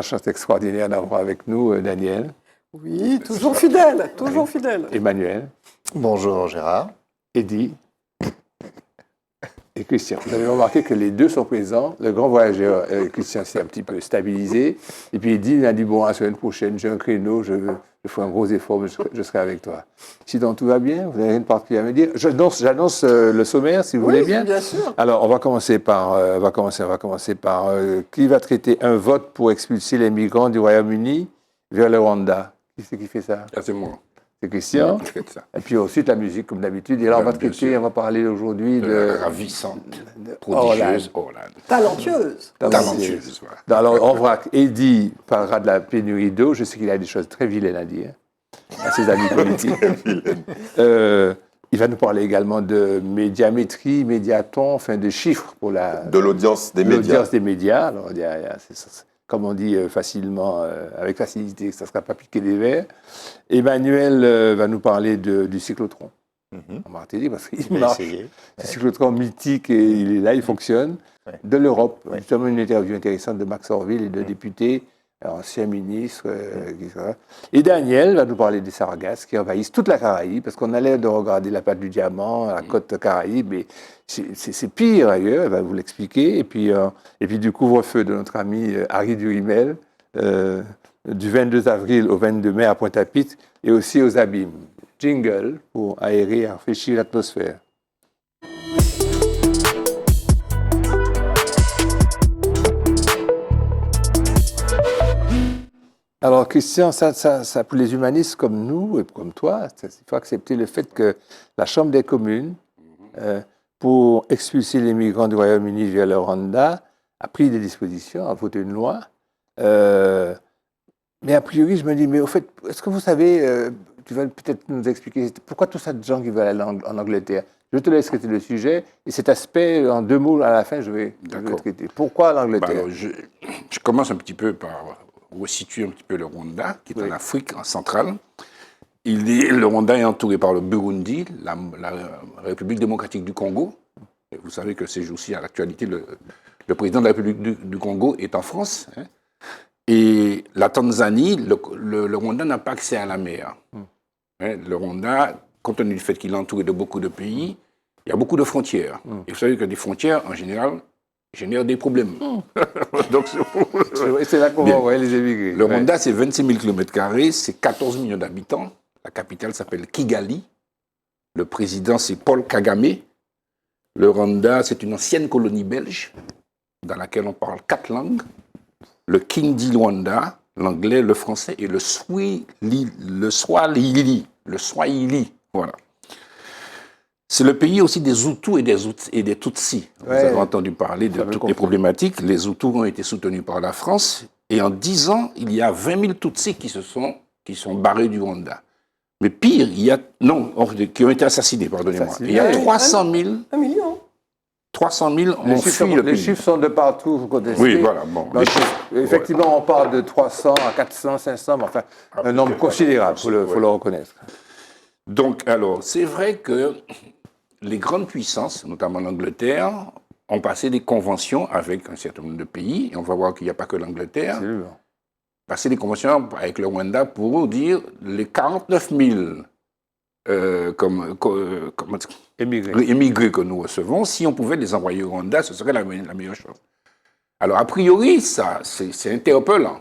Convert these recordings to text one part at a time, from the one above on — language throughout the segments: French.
chance extraordinaire d'avoir avec nous Daniel. Oui, toujours fidèle, toujours fidèle. Emmanuel. Bonjour Gérard. Eddy. Et Christian. Vous avez remarqué que les deux sont présents. Le grand voyageur, Christian, s'est un petit peu stabilisé. Et puis Eddy, il a dit, bon, la semaine prochaine, j'ai un créneau, je ferai un gros effort, mais je serai avec toi. Sinon, tout va bien? Vous n'avez rien de particulier à me dire? J'annonce le sommaire, si vous voulez bien. Oui, bien sûr. Alors, on va commencer par qui va traiter un vote pour expulser les migrants du Royaume-Uni vers le Rwanda. Qui c'est qui fait ça? Ah, c'est moi. C'est Christian. Je fais ça. Et puis ensuite la musique, comme d'habitude. Et là, on va parler aujourd'hui De de la ravissante, prodigieuse Hollande. Talentueuse. Talentueuse, voilà. Alors, on voit qu'Eddy parlera de la pénurie d'eau. Je sais qu'il a des choses très vilaines à dire à ses amis politiques. Il va nous parler également de médiamétrie, médiaton, enfin de chiffres pour de l'audience des médias. L'audience des médias. Alors, comme on dit facilement, avec facilité, ça ne sera pas piqué des verres. Emmanuel va nous parler du cyclotron en Martinique, parce qu'il marche. Ce cyclotron mythique, et il est là, il fonctionne. Ouais. De l'Europe, justement une interview intéressante de Max Orville et de députés, anciens ministres. Et Daniel va nous parler des sargasses qui envahissent toute la Caraïbe, parce qu'on a l'air de regarder la plaque du diamant, la côte Caraïbe, mais c'est pire ailleurs, elle va vous l'expliquer. Et puis du couvre-feu de notre ami Harry Durimel, du 22 avril au 22 mai à Pointe-à-Pitre, et aussi aux Abîmes. Jingle pour aérer et rafraîchir l'atmosphère. Alors, Christian, ça, pour les humanistes comme nous et comme toi, il faut accepter le fait que la Chambre des communes, pour expulser les migrants du Royaume-Uni vers le Rwanda, a pris des dispositions, a voté une loi. Mais a priori, je me dis, mais au fait, est-ce que vous savez, tu vas peut-être nous expliquer, pourquoi tous ces gens qui veulent aller en Angleterre? Je te laisse traiter le sujet, et cet aspect, en 2 mots, à la fin, je vais traiter. Pourquoi l'Angleterre? Je commence un petit peu par resituer un petit peu le Rwanda, qui est en Afrique centrale. Le Rwanda est entouré par le Burundi, la République démocratique du Congo. Et vous savez que ces jours-ci, à l'actualité, le président de la République du Congo est en France. Hein. Et la Tanzanie, le Rwanda n'a pas accès à la mer. Hein, le Rwanda, compte tenu du fait qu'il est entouré de beaucoup de pays, il y a beaucoup de frontières. Et vous savez que des frontières, en général, génèrent des problèmes. Donc, c'est là qu'on va envoyer les émigrés. Le Rwanda, c'est 26 000 km², c'est 14 millions d'habitants. La capitale s'appelle Kigali. Le président, c'est Paul Kagame. Le Rwanda, c'est une ancienne colonie belge dans laquelle on parle 4 langues. Le Kindi Rwanda, l'anglais, le français et le Swahili. Voilà. C'est le pays aussi des Hutus et des Tutsis. Vous avez entendu parler de toutes les problématiques. Les Hutus ont été soutenus par la France. Et en 10 ans, il y a 20 000 Tutsis qui sont barrés du Rwanda. Mais pire, qui ont été assassinés, pardonnez-moi. Il y a 300 000. 1 million. 300 000 ont fui le pays. Les chiffres sont de partout, vous connaissez. Oui, voilà. Bon, effectivement, on parle de 300 à 400, 500, mais enfin, un nombre considérable, il faut le reconnaître. Donc, alors, c'est vrai que les grandes puissances, notamment l'Angleterre, ont passé des conventions avec un certain nombre de pays, et on va voir qu'il n'y a pas que l'Angleterre, passé des conventions avec le Rwanda pour dire les 49 000 émigrés que nous recevons, si on pouvait les envoyer au Rwanda, ce serait la meilleure chose. Alors, a priori, ça, c'est interpellant.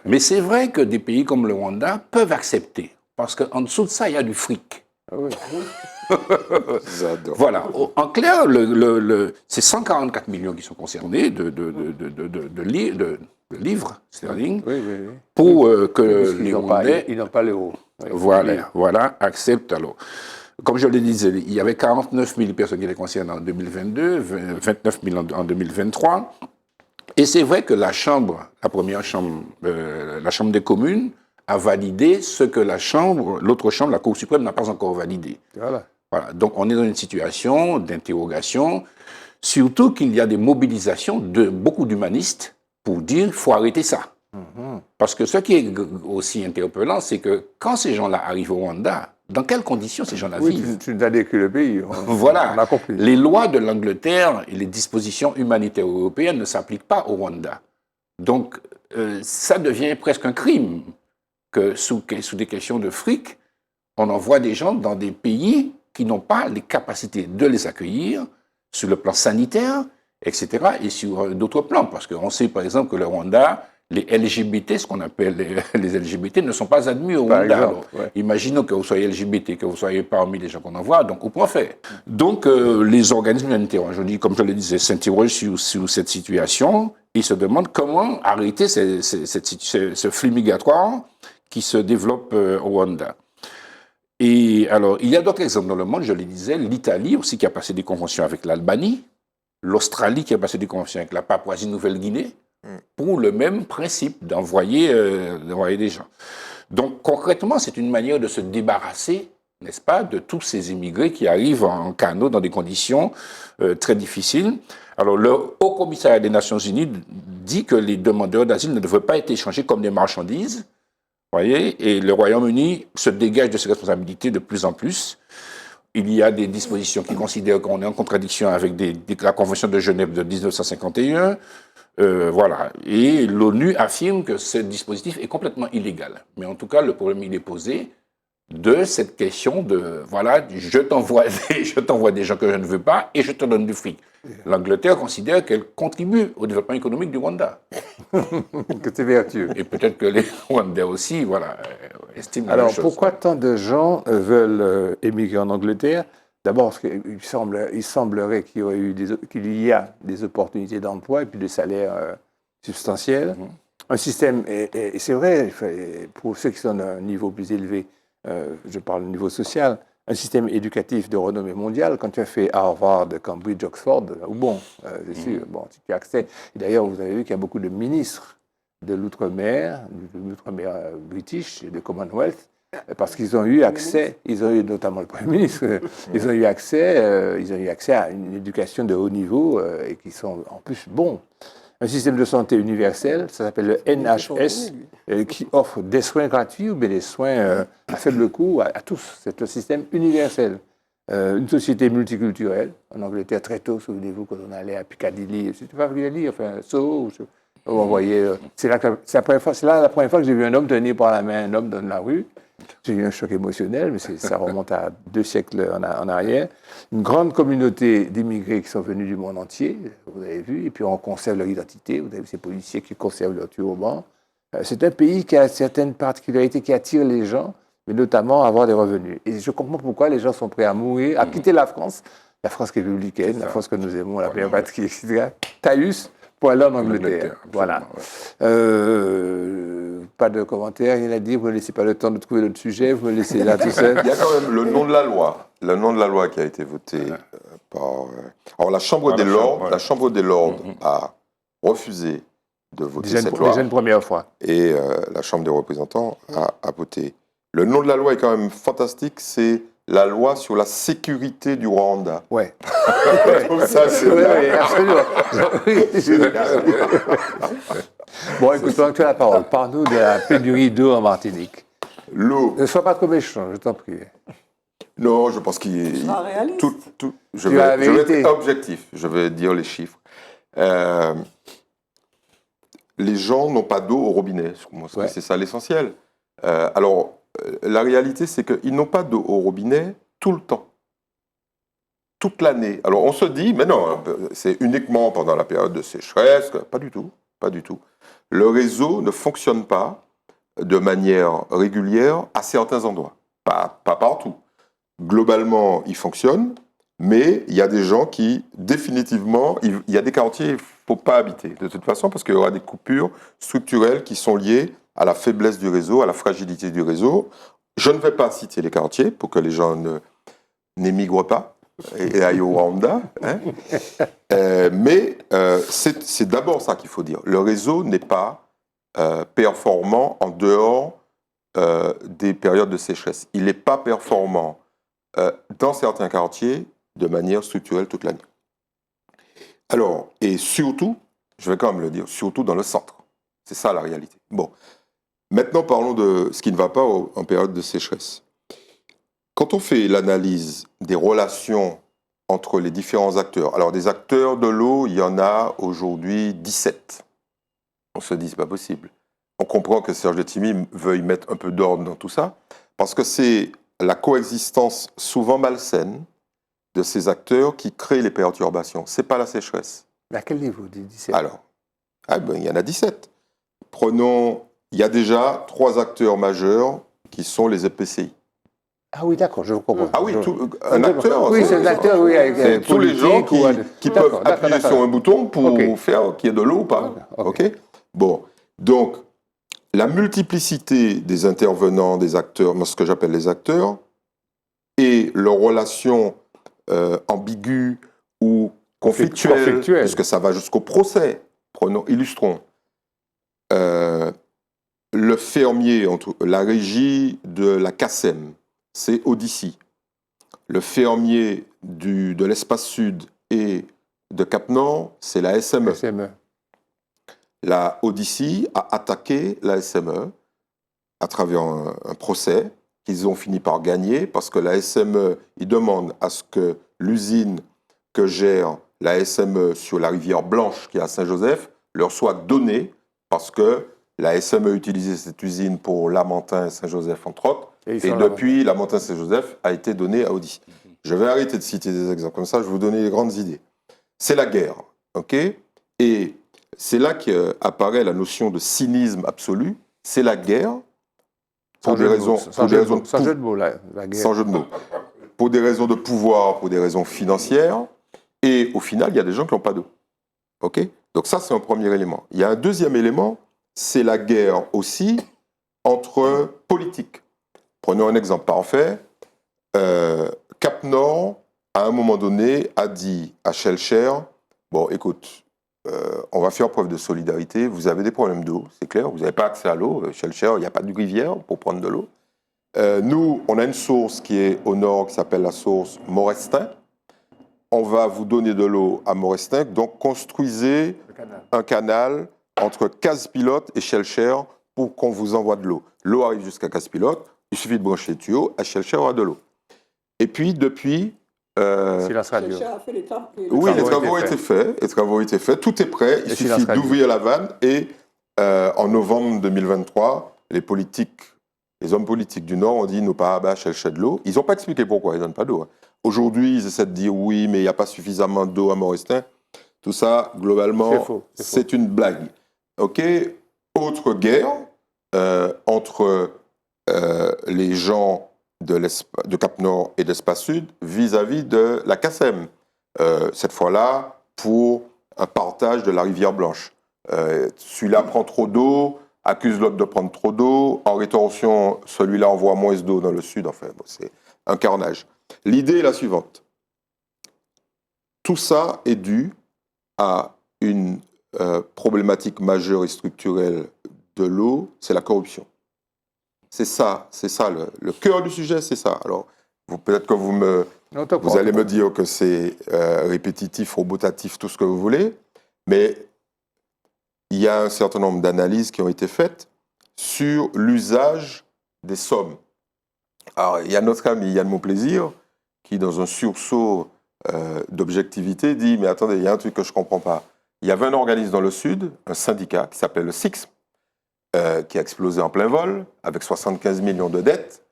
Mais c'est vrai que des pays comme le Rwanda peuvent accepter, parce qu'en dessous de ça, il y a du fric. Voilà. En clair, c'est 144 millions qui sont concernés de livres sterling pour que les Rwandais... Ils n'ont pas l'euro. Voilà, acceptent alors. Comme je le disais, il y avait 49 000 personnes qui étaient concernées en 2022, 29 000 en 2023. Et c'est vrai que la première chambre, la Chambre des communes, a validé ce que l'autre chambre, la Cour suprême, n'a pas encore validé. Voilà. Donc on est dans une situation d'interrogation, surtout qu'il y a des mobilisations de beaucoup d'humanistes pour dire qu'il faut arrêter ça. Parce que ce qui est aussi interpellant, c'est que quand ces gens-là arrivent au Rwanda, dans quelles conditions ces gens-là vivent? Tu nous as décrit le pays. Voilà. On a compris. Les lois de l'Angleterre et les dispositions humanitaires européennes ne s'appliquent pas au Rwanda. Donc, ça devient presque un crime que sous des questions de fric, on envoie des gens dans des pays qui n'ont pas les capacités de les accueillir sur le plan sanitaire, etc., et sur d'autres plans. Parce qu'on sait, par exemple, que le Rwanda, les LGBT, ce qu'on appelle les LGBT, ne sont pas admis au Rwanda. Alors, imaginons que vous soyez LGBT, que vous soyez parmi les gens qu'on envoie, donc comment faire? Donc, les organismes humanitaires, comme je le disais, s'interrogent sur cette situation et se demandent comment arrêter ce flux migratoire qui se développe au Rwanda. Et alors, il y a d'autres exemples dans le monde, je le disais, l'Italie aussi qui a passé des conventions avec l'Albanie, l'Australie qui a passé des conventions avec la Papouasie-Nouvelle-Guinée, pour le même principe d'envoyer des gens. Donc, concrètement, c'est une manière de se débarrasser, n'est-ce pas, de tous ces immigrés qui arrivent en canot dans des conditions très difficiles. Alors, le Haut-Commissariat des Nations Unies dit que les demandeurs d'asile ne devraient pas être échangés comme des marchandises. Voyez, et le Royaume-Uni se dégage de ses responsabilités de plus en plus. Il y a des dispositions qui considèrent qu'on est en contradiction avec la Convention de Genève de 1951. Voilà. Et l'ONU affirme que ce dispositif est complètement illégal. Mais en tout cas, le problème, il est posé de cette question de, voilà, je t'envoie des gens que je ne veux pas et je te donne du fric. L'Angleterre considère qu'elle contribue au développement économique du Rwanda. Que c'est vertueux. Et peut-être que les Rwandais aussi, voilà, estiment la même Alors, chose. pourquoi tant de gens veulent émigrer en Angleterre? D'abord, parce qu'il semblerait qu'il y a des opportunités d'emploi et puis des salaires substantiels. Un système, et c'est vrai, pour ceux qui sont d'un niveau plus élevé, je parle du niveau social, un système éducatif de renommée mondiale. Quand tu as fait Harvard, Cambridge, Oxford, c'est sûr, tu as accès. Et d'ailleurs, vous avez vu qu'il y a beaucoup de ministres de l'outre-mer british, de Commonwealth, parce qu'ils ont eu accès, notamment le Premier ministre, ils ont eu accès à une éducation de haut niveau et qui sont en plus bons. Un système de santé universel, ça s'appelle le NHS, qui offre des soins gratuits ou bien des soins à faible coût à tous. C'est un système universel. Une société multiculturelle. En Angleterre, très tôt, souvenez-vous, quand on allait à Piccadilly, c'était pas Piccadilly, enfin, Soho, on voyait. C'est là la première fois que j'ai vu un homme tenir par la main un homme dans la rue. J'ai eu un choc émotionnel, mais ça remonte à 2 siècles en arrière. Une grande communauté d'immigrés qui sont venus du monde entier, vous avez vu, et puis on conserve leur identité. Vous avez vu ces policiers qui conservent leur turban. C'est un pays qui a certaines particularités qui attirent les gens, mais notamment avoir des revenus. Et je comprends pourquoi les gens sont prêts à mourir, à quitter la France républicaine, la France que nous aimons, la première patrie, etc. Taïus, pour aller en Angleterre. Voilà. Pas de commentaires, rien à dire. Vous ne me laissez pas le temps de trouver d'autres sujets. Vous me laissez là tout seul. Il y a quand même le nom de la loi. Le nom de la loi qui a été voté par. Alors, la Chambre des Lords, la Chambre des Lords a refusé de voter cette loi. Déjà une première fois. Et la Chambre des représentants a voté. Le nom de la loi est quand même fantastique. C'est la loi sur la sécurité du Rwanda. Ouais. Ça, c'est oui, absolument. Bon, écoute, toi, tu as la parole. Parle-nous de la pénurie d'eau en Martinique. L'eau. Ne sois pas trop méchant, je t'en prie. Non, je pense qu'il Tu seras réaliste. je vais être objectif. Je vais dire les chiffres. Les gens n'ont pas d'eau au robinet. C'est ça l'essentiel. Alors, la réalité, c'est qu'ils n'ont pas d'eau au robinet tout le temps. Toute l'année. Alors, on se dit, mais non, c'est uniquement pendant la période de sécheresse. Pas du tout. Pas du tout. Le réseau ne fonctionne pas de manière régulière à certains endroits. Pas partout. Globalement, il fonctionne, mais il y a des gens qui, définitivement, il y a des quartiers qu'il ne faut pas habiter, de toute façon, parce qu'il y aura des coupures structurelles qui sont liées à la faiblesse du réseau, à la fragilité du réseau. Je ne vais pas citer les quartiers pour que les gens n'émigrent pas et aillent au Rwanda. Hein. Mais c'est d'abord ça qu'il faut dire. Le réseau n'est pas performant en dehors des périodes de sécheresse. Il n'est pas performant dans certains quartiers de manière structurelle toute l'année. Alors, et surtout, je vais quand même le dire, surtout dans le centre. C'est ça la réalité. Bon. Maintenant, parlons de ce qui ne va pas en période de sécheresse. Quand on fait l'analyse des relations entre les différents acteurs, alors des acteurs de l'eau, il y en a aujourd'hui 17. On se dit, c'est pas possible. On comprend que Serge Letchimy veuille mettre un peu d'ordre dans tout ça, parce que c'est la coexistence souvent malsaine de ces acteurs qui créent les perturbations. C'est pas la sécheresse. Mais à quel niveau, 17? Alors, il y en a 17. Prenons, il y a déjà 3 acteurs majeurs qui sont les EPCI. Ah oui, d'accord, je comprends. Ah oui, un acteur. Oui, c'est un acteur, oui, avec C'est tous les gens qui peuvent appuyer d'accord. sur un bouton pour Ok. faire qu'il y ait de l'eau ou pas. Ok. Ok. Bon, donc la multiplicité des intervenants, des acteurs, moi ce que j'appelle les acteurs, et leurs relations ambiguës ou conflictuelles, puisque ça va jusqu'au procès. Illustrons. Le fermier, la régie de la CACEM, c'est Odyssey. Le fermier de l'espace sud et de Cap-Nord, c'est la SME. SME. La Odyssey a attaqué la SME à travers un procès qu'ils ont fini par gagner parce que la SME, ils demandent à ce que l'usine que gère la SME sur la rivière Blanche, qui est à Saint-Joseph, leur soit donnée parce que la SME utilisait cette usine pour Lamentin et Saint-Joseph, entre autres. Et depuis, Lamentin-Saint-Joseph a été donné à Odyssey. Je vais arrêter de citer des exemples comme ça, je vais vous donner les grandes idées. C'est la guerre, ok? Et c'est là qu'apparaît la notion de cynisme absolu. C'est la guerre, pour des raisons... Sans jeu de mots, la guerre. Sans jeu de mots. Pour des raisons de pouvoir, pour des raisons financières. Et au final, il y a des gens qui n'ont pas d'eau. Ok? Donc ça, c'est un premier élément. Il y a un deuxième élément, c'est la guerre aussi entre politiques. Prenons un exemple parfait. Cap-Nord, à un moment donné, a dit à Shellcher, bon, écoute, on va faire preuve de solidarité, vous avez des problèmes d'eau, c'est clair, vous n'avez pas accès à l'eau, Shellcher, il n'y a pas de rivière pour prendre de l'eau. Nous, on a une source qui est au nord, qui s'appelle la source Morestin. On va vous donner de l'eau à Morestin, donc construisez un canal entre Casse-Pilote et Shellcher pour qu'on vous envoie de l'eau. L'eau arrive jusqu'à Casse-Pilote, il suffit de brancher les tuyaux, à Shellcher, on aura de l'eau. Et puis, depuis... Silence radio. Oui, les travaux ont été faits. Tout est prêt. Il suffit d'ouvrir la vanne. Et en novembre 2023, les hommes politiques du Nord ont dit nous pas à chercher de l'eau. Ils n'ont pas expliqué pourquoi ils ne donnent pas d'eau. Aujourd'hui, ils essaient de dire oui, mais il n'y a pas suffisamment d'eau à Morestin. Tout ça, globalement, c'est une blague. Ok. Autre guerre entre les gens de Cap-Nord et d'Espace Sud vis-à-vis de la CACEM. Cette fois-là, pour un partage de la rivière Blanche. Celui-là prend trop d'eau, accuse l'autre de prendre trop d'eau. En rétorsion, celui-là envoie moins d'eau dans le sud. Enfin, bon, c'est un carnage. L'idée est la suivante. Tout ça est dû à une problématique majeure et structurelle de l'eau, c'est la corruption. C'est ça, le cœur du sujet, c'est ça. Alors, peut-être que vous allez me dire que c'est répétitif, robotatif, tout ce que vous voulez, mais il y a un certain nombre d'analyses qui ont été faites sur l'usage des sommes. Alors, il y a notre ami Yann Monplaisir qui, dans un sursaut d'objectivité, dit « Mais attendez, il y a un truc que je ne comprends pas. Il y avait un organisme dans le Sud, un syndicat qui s'appelait le SIXM, qui a explosé en plein vol, avec 75 millions de dettes,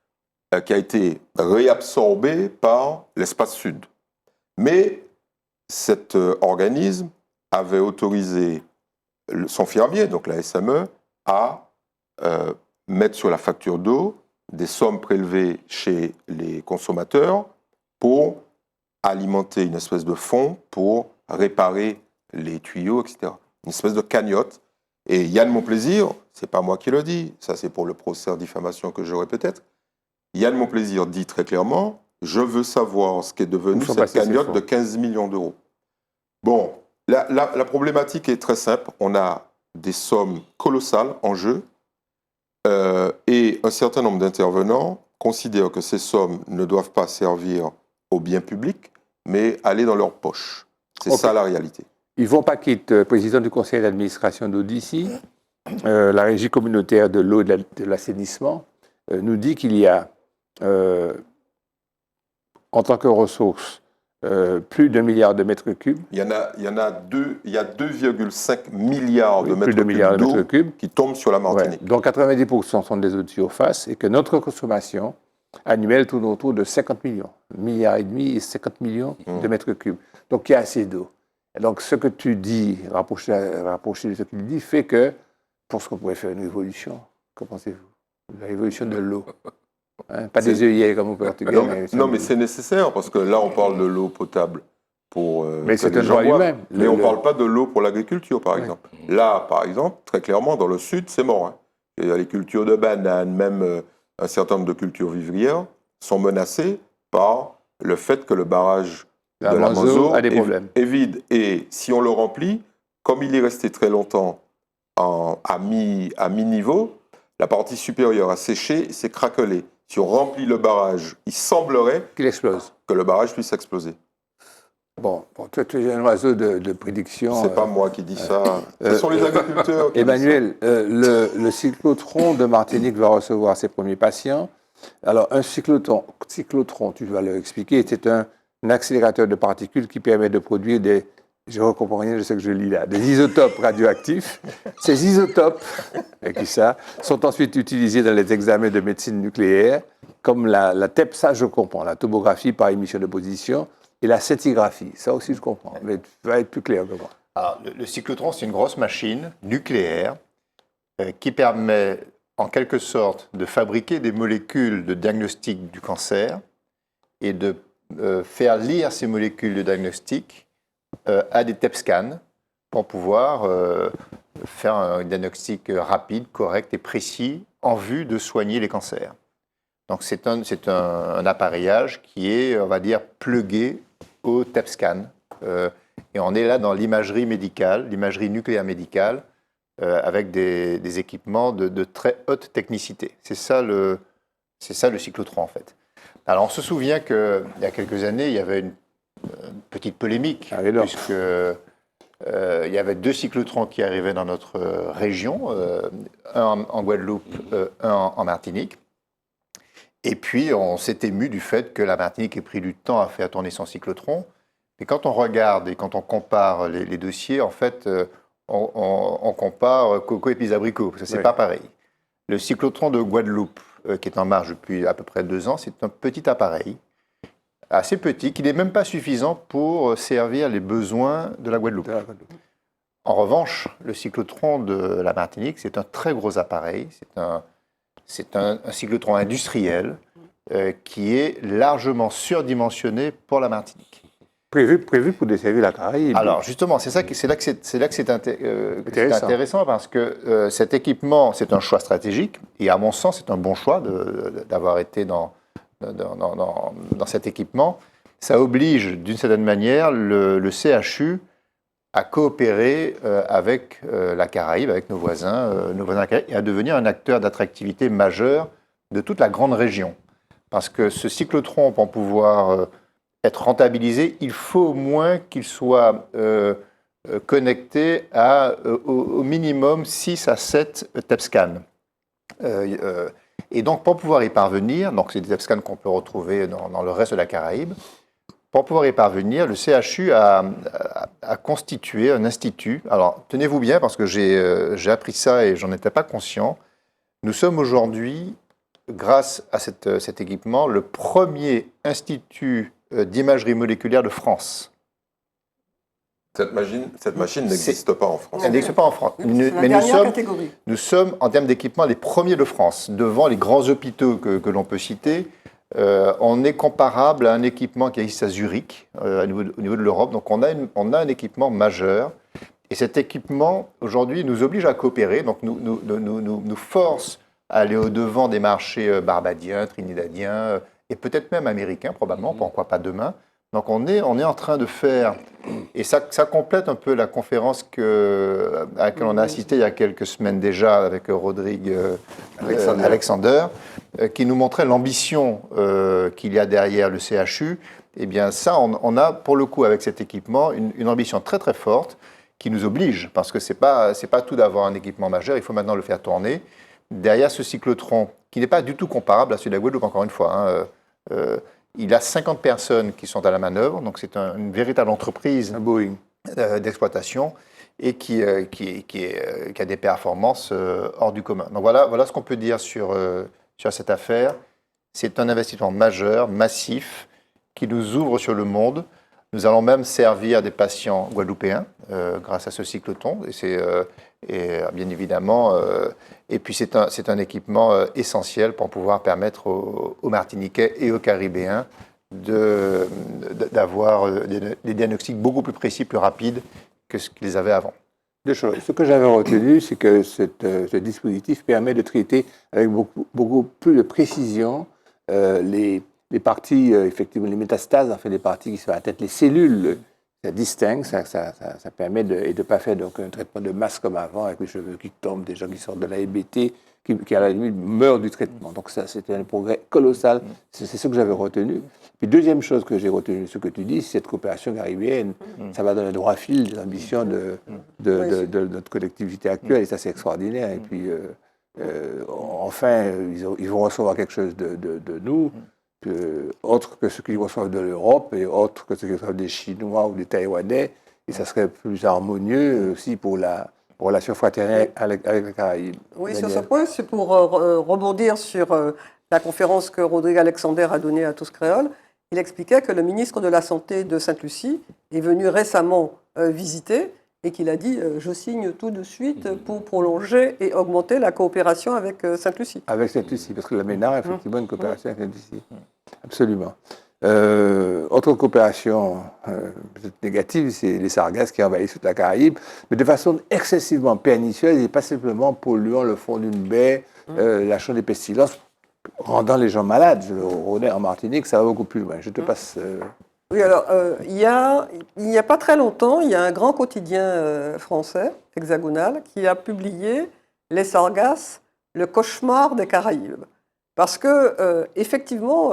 qui a été réabsorbé par l'Espace Sud. Mais cet organisme avait autorisé son fermier, donc la SME, à mettre sur la facture d'eau des sommes prélevées chez les consommateurs pour alimenter une espèce de fonds pour réparer les tuyaux, etc. Une espèce de cagnotte. Et Yann Monplaisir, c'est pas moi qui le dis, ça c'est pour le procès en diffamation que j'aurai peut-être. Yann Monplaisir dit très clairement, je veux savoir ce qu'est devenu cette cagnotte de 15 millions d'euros. Bon, la problématique est très simple. On a des sommes colossales en jeu et un certain nombre d'intervenants considèrent que ces sommes ne doivent pas servir au bien public, mais aller dans leur poche. C'est ça la réalité. Yvon Paquette, président du conseil d'administration d'Odyssey, la régie communautaire de l'eau et de l'assainissement, nous dit qu'il y a, en tant que ressource, plus d'1 milliard de mètres cubes. Il y a 2,5 milliards de Plus de mètres mètres cubes d'eau cubes. qui tombent sur la Martinique. Ouais. Donc 90% sont des eaux de surface et que notre consommation annuelle tourne autour de 50 millions. 1,5 milliard et 50 millions de mètres cubes. Donc il y a assez d'eau. Et donc ce que tu dis, rapproché de ce qu'il dit, fait que, pour ce qu'on pourrait faire une révolution, qu'en pensez-vous? La révolution de l'eau. Hein, pas des œillets comme au Portugal. Non, mais c'est nécessaire parce que là, on parle de l'eau potable pour. Mais que c'est les un gens droit boivent. humain. Mais on ne parle pas de l'eau pour l'agriculture, par exemple. Là, par exemple, très clairement, dans le sud, c'est mort. Hein. Il y a les cultures de bananes, même un certain nombre de cultures vivrières sont menacées par le fait que le barrage de la Manzo a des problèmes. est vide. Et si on le remplit, comme il est resté très longtemps à mi-niveau, la partie supérieure a séché, s'est craquelée. Si on remplit le barrage, il semblerait Qu'il explose. que le barrage puisse exploser. Bon, toi, tu es un oiseau de prédiction. C'est pas moi qui dis ça. Ce sont les agriculteurs qui Emmanuel, le cyclotron de Martinique va recevoir ses premiers patients. Alors, un cyclotron, tu vas l'expliquer, c'est un accélérateur de particules qui permet de produire je ne comprends rien de ce que je lis là, des isotopes radioactifs. Ces isotopes, avec ça, sont ensuite utilisés dans les examens de médecine nucléaire, comme la TEP, ça je comprends, la tomographie par émission de position, et la scintigraphie, ça aussi je comprends, mais tu vas être plus clair que moi. Alors, le cyclotron, c'est une grosse machine nucléaire qui permet, en quelque sorte, de fabriquer des molécules de diagnostic du cancer et de faire lire ces molécules de diagnostic à des TEP scans pour pouvoir faire un diagnostic rapide, correct et précis en vue de soigner les cancers. Donc c'est un appareillage qui est, on va dire, plugué au TEP scan. Et on est là dans l'imagerie médicale, l'imagerie nucléaire médicale, avec des équipements de très haute technicité. C'est ça le cyclotron en fait. Alors on se souvient qu'il y a quelques années, il y avait une petite polémique, puisque il y avait 2 cyclotrons qui arrivaient dans notre région, un en Guadeloupe, un en Martinique. Et puis, on s'est ému du fait que la Martinique ait pris du temps à faire tourner son cyclotron. Et quand on regarde et quand on compare les dossiers, en fait, on compare coco et pis-abricot, parce que c'est pas pareil. Le cyclotron de Guadeloupe, qui est en marche depuis à peu près 2 ans, c'est un petit appareil, assez petit, qui n'est même pas suffisant pour servir les besoins de la Guadeloupe. En revanche, le cyclotron de la Martinique, c'est un très gros appareil, c'est un cyclotron industriel qui est largement surdimensionné pour la Martinique. Prévu pour desservir la Caraïbe. Alors justement, c'est là que c'est intéressant parce que cet équipement, c'est un choix stratégique et à mon sens, c'est un bon choix d'avoir été dans cet équipement. Ça oblige d'une certaine manière le CHU à coopérer avec la Caraïbe, avec nos voisins et à devenir un acteur d'attractivité majeur de toute la grande région. Parce que ce cyclotron, pour pouvoir être rentabilisé, il faut au moins qu'il soit connecté à au minimum 6 à 7 TEP scans. Et donc, pour pouvoir y parvenir, donc c'est des TEP scans qu'on peut retrouver dans le reste de la Caraïbe, pour pouvoir y parvenir, le CHU a constitué un institut. Alors, tenez-vous bien, parce que j'ai appris ça et j'en étais pas conscient. Nous sommes aujourd'hui, grâce à cet équipement, le premier institut d'imagerie moléculaire de France. Cette machine n'existe pas en France. Elle n'existe pas en France. Mais nous sommes, en termes d'équipement, les premiers de France. Devant les grands hôpitaux que l'on peut citer, on est comparable à un équipement qui existe à Zurich, au niveau de l'Europe. Donc on a un équipement majeur. Et cet équipement, aujourd'hui, nous oblige à coopérer, donc nous force à aller au-devant des marchés barbadiens, trinidadiens, et peut-être même américains, probablement, pourquoi pas demain. Donc on est en train de faire, et ça complète un peu la conférence à laquelle on a assisté il y a quelques semaines déjà avec Rodrigue Alexander, qui nous montrait l'ambition qu'il y a derrière le CHU. Eh bien ça, on a pour le coup avec cet équipement une ambition très très forte qui nous oblige, parce que c'est pas tout d'avoir un équipement majeur, il faut maintenant le faire tourner. Derrière ce cyclotron, qui n'est pas du tout comparable à celui de la Guadeloupe, encore une fois, Il a 50 personnes qui sont à la manœuvre, donc c'est une véritable entreprise d'exploitation et qui a des performances hors du commun. Donc voilà ce qu'on peut dire sur cette affaire. C'est un investissement majeur, massif, qui nous ouvre sur le monde. Nous allons même servir des patients guadeloupéens grâce à ce cyclotron. Et bien évidemment, et puis c'est un équipement essentiel pour pouvoir permettre aux Martiniquais et aux Caribéens d'avoir des diagnostics beaucoup plus précis, plus rapides que ce qu'ils avaient avant. Deux choses. Ce que j'avais retenu, c'est que ce dispositif permet de traiter avec beaucoup plus de précision les parties, effectivement, les métastases, en fait, les parties qui sont à la tête, les cellules. Ça distingue, ça permet de ne pas faire donc, un traitement de masse comme avant, avec les cheveux qui tombent, des gens qui sortent de la l'ABT, qui à la limite meurent du traitement. Donc ça, c'était un progrès colossal. C'est ce que j'avais retenu. Puis deuxième chose que j'ai retenu, ce que tu dis, c'est cette coopération caribéenne. Ça va dans le droit fil des ambitions de notre collectivité actuelle, et ça c'est extraordinaire. Et puis enfin, ils vont recevoir quelque chose de nous. Autre que ce qu'ils reçoivent de l'Europe et autre que ce qu'ils reçoivent des Chinois ou des Taïwanais, et ça serait plus harmonieux aussi pour la relation fraternelle avec les Caraïbes. Oui, Daniel. sur ce point, c'est pour rebondir sur la conférence que Rodrigue Alexander a donnée à Tous Créoles. Il expliquait que le ministre de la Santé de Sainte-Lucie est venu récemment visiter et qu'il a dit je signe tout de suite pour prolonger et augmenter la coopération avec Sainte-Lucie. Avec Sainte-Lucie, parce que la MENAR a effectivement une coopération avec Sainte-Lucie. Absolument. Autre coopération peut-être négative, c'est les sargasses qui envahissent toute la Caraïbe, mais de façon excessivement pernicieuse et pas simplement polluant le fond d'une baie, lâchant des pestilences, rendant les gens malades. Je le reconnais, en Martinique, ça va beaucoup plus loin. Je te passe... Oui, alors, il n'y a pas très longtemps, il y a un grand quotidien français, hexagonal, qui a publié Les Sargasses, le cauchemar des Caraïbes. Parce que, effectivement,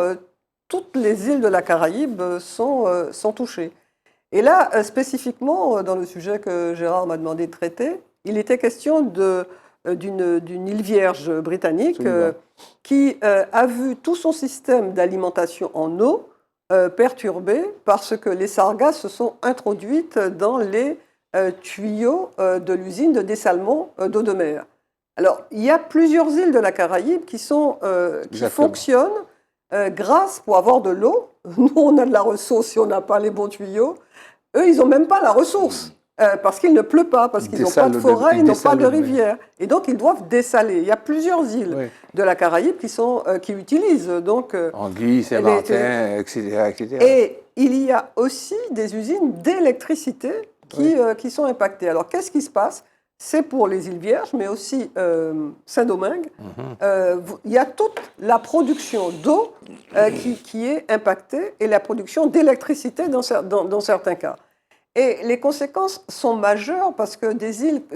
toutes les îles de la Caraïbe sont touchées. Et là, spécifiquement, dans le sujet que Gérard m'a demandé de traiter, il était question d'une île vierge britannique qui a vu tout son système d'alimentation en eau perturbé parce que les sargasses se sont introduites dans les tuyaux de l'usine de dessalement d'eau de mer. Alors, il y a plusieurs îles de la Caraïbe qui fonctionnent grâce pour avoir de l'eau. Nous, on a de la ressource si on n'a pas les bons tuyaux. Eux, ils n'ont même pas la ressource. Parce qu'il ne pleut pas, parce qu'ils n'ont pas de forêt, ils n'ont pas de rivière. Et donc, ils doivent dessaler. Il y a plusieurs îles de la Caraïbe qui utilisent. Anguille, Saint-Martin, etc., etc. Et il y a aussi des usines d'électricité qui sont impactées. Alors, qu'est-ce qui se passe? C'est pour les îles Vierges, mais aussi Saint-Domingue. Il y a toute la production d'eau qui est impactée et la production d'électricité dans certains cas. Et les conséquences sont majeures parce que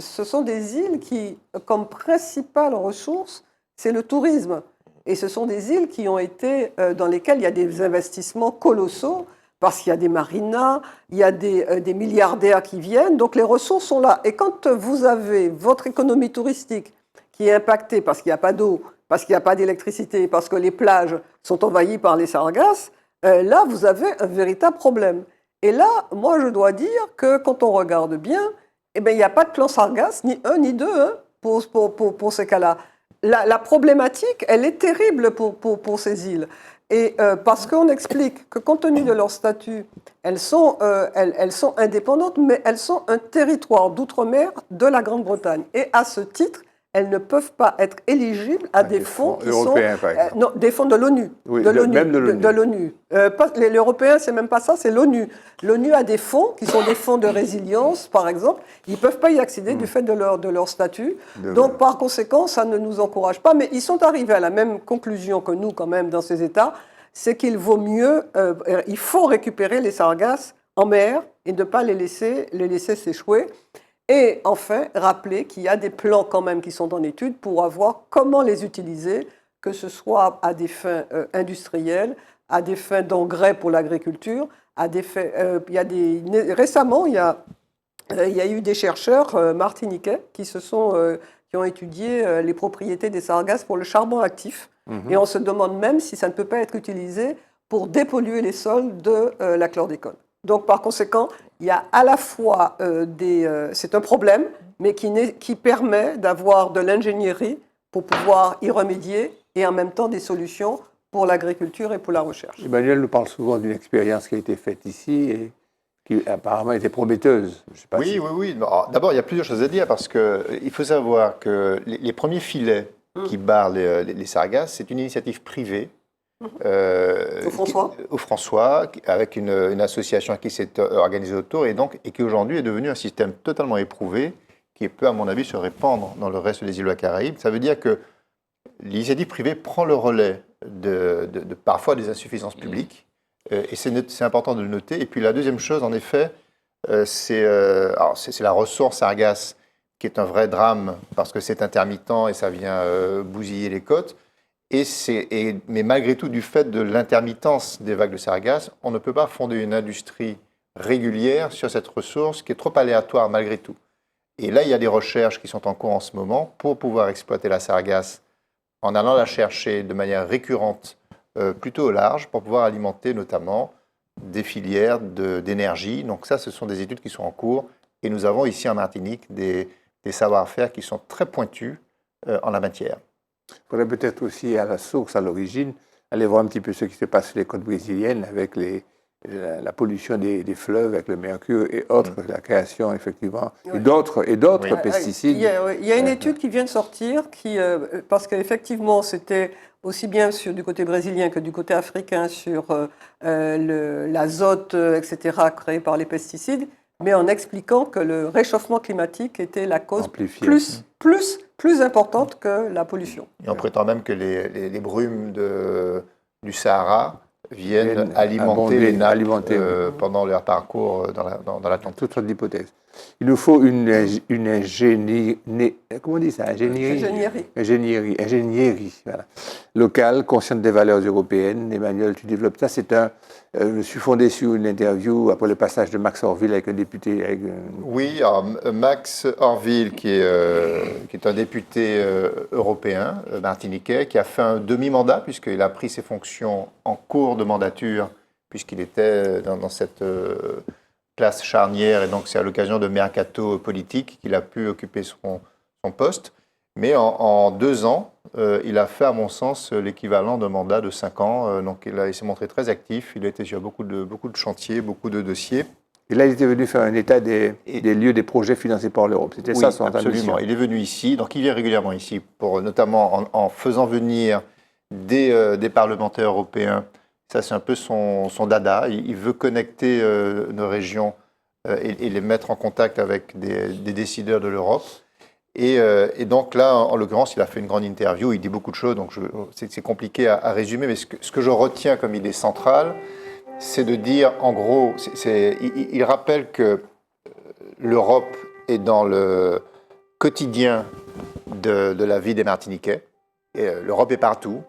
ce sont des îles qui, comme principale ressource, c'est le tourisme. Et ce sont des îles qui ont été, dans lesquelles il y a des investissements colossaux parce qu'il y a des marinas, il y a des milliardaires qui viennent, donc les ressources sont là. Et quand vous avez votre économie touristique qui est impactée parce qu'il n'y a pas d'eau, parce qu'il n'y a pas d'électricité, parce que les plages sont envahies par les sargasses, là, vous avez un véritable problème. Et là, moi, je dois dire que quand on regarde bien, eh bien, il n'y a pas de plan sargasse, ni un ni deux, pour ces cas-là. La problématique, elle est terrible pour ces îles. Et parce qu'on explique que compte tenu de leur statut, elles sont indépendantes, mais elles sont un territoire d'outre-mer de la Grande-Bretagne. Et à ce titre, elles ne peuvent pas être éligibles à des fonds qui européens, par exemple. non, des fonds de l'ONU. Oui, même de l'ONU. Les Européens, c'est même pas ça, c'est l'ONU. L'ONU a des fonds qui sont des fonds de résilience, par exemple. Ils ne peuvent pas y accéder du fait de leur statut. Donc, par conséquent, ça ne nous encourage pas. Mais ils sont arrivés à la même conclusion que nous, quand même, dans ces États. C'est qu'il vaut mieux, il faut récupérer les sargasses en mer et ne pas les laisser s'échouer. Et enfin, rappeler qu'il y a des plans quand même qui sont en étude pour voir comment les utiliser, que ce soit à des fins industrielles, à des fins d'engrais pour l'agriculture, à des fins, récemment, il y a eu des chercheurs martiniquais qui ont étudié les propriétés des sargasses pour le charbon actif. Et on se demande même si ça ne peut pas être utilisé pour dépolluer les sols de la chlordécone. Donc, par conséquent, il y a à la fois c'est un problème, mais qui permet d'avoir de l'ingénierie pour pouvoir y remédier et en même temps des solutions pour l'agriculture et pour la recherche. Emmanuel nous parle souvent d'une expérience qui a été faite ici et qui apparemment était prometteuse. Je sais pas oui. D'abord, il y a plusieurs choses à dire parce qu'il faut savoir que les premiers filets qui barrent les sargasses, c'est une initiative privée. Au François, avec une association qui s'est organisée autour et qui aujourd'hui est devenu un système totalement éprouvé qui peut, à mon avis, se répandre dans le reste des îles Caraïbes. Ça veut dire que l'initiative privée prend le relais de parfois des insuffisances publiques et c'est important de le noter. Et puis la deuxième chose, en effet, c'est la ressource sargasse qui est un vrai drame parce que c'est intermittent et ça vient bousiller les côtes. Mais malgré tout, du fait de l'intermittence des vagues de sargasses, on ne peut pas fonder une industrie régulière sur cette ressource qui est trop aléatoire malgré tout. Et là, il y a des recherches qui sont en cours en ce moment pour pouvoir exploiter la sargasse en allant la chercher de manière récurrente, plutôt au large, pour pouvoir alimenter notamment des filières d'énergie. Donc ça, ce sont des études qui sont en cours. Et nous avons ici en Martinique des savoir-faire qui sont très pointus en la matière. Il faudrait peut-être aussi à la source, à l'origine, aller voir un petit peu ce qui se passe sur les côtes brésiliennes avec la pollution des fleuves, avec le mercure et autres, la création effectivement, et d'autres pesticides. Il y a une étude qui vient de sortir, parce qu'effectivement c'était aussi bien du côté brésilien que du côté africain sur l'azote, etc., créé par les pesticides, mais en expliquant que le réchauffement climatique était la cause plus importante que la pollution. Et on prétend même que les brumes du Sahara viennent alimenter les nappes pendant leur parcours dans l'Atlantique. Toute sorte d'hypothèses. Il nous faut une ingénierie, comment on dit ça? Ingénierie, voilà. Locale, consciente des valeurs européennes. Emmanuel, tu développes ça. Je suis fondé sur une interview après le passage de Max Orville avec un député. Oui, alors, Max Orville, qui est un député européen, martiniquais, qui a fait un demi-mandat, puisqu'il a pris ses fonctions en cours de mandature, puisqu'il était dans cette classe charnière, et donc c'est à l'occasion de mercato politique qu'il a pu occuper son poste. Mais en 2 ans, il a fait, à mon sens, l'équivalent d'un mandat de 5 ans. Donc il s'est montré très actif, il a été sur beaucoup de chantiers, beaucoup de dossiers. Et là, il était venu faire un état des lieux des projets financés par l'Europe. C'était ça son mission. Absolument. Il est venu ici, donc il vient régulièrement ici, notamment en faisant venir des parlementaires européens. Ça, c'est un peu son dada. Il veut connecter nos régions et les mettre en contact avec des décideurs de l'Europe. Et donc là, en l'occurrence, il a fait une grande interview. Il dit beaucoup de choses, donc c'est compliqué à résumer. Mais ce que je retiens comme idée centrale, c'est de dire, en gros, il rappelle que l'Europe est dans le quotidien de la vie des Martiniquais. L'Europe est partout.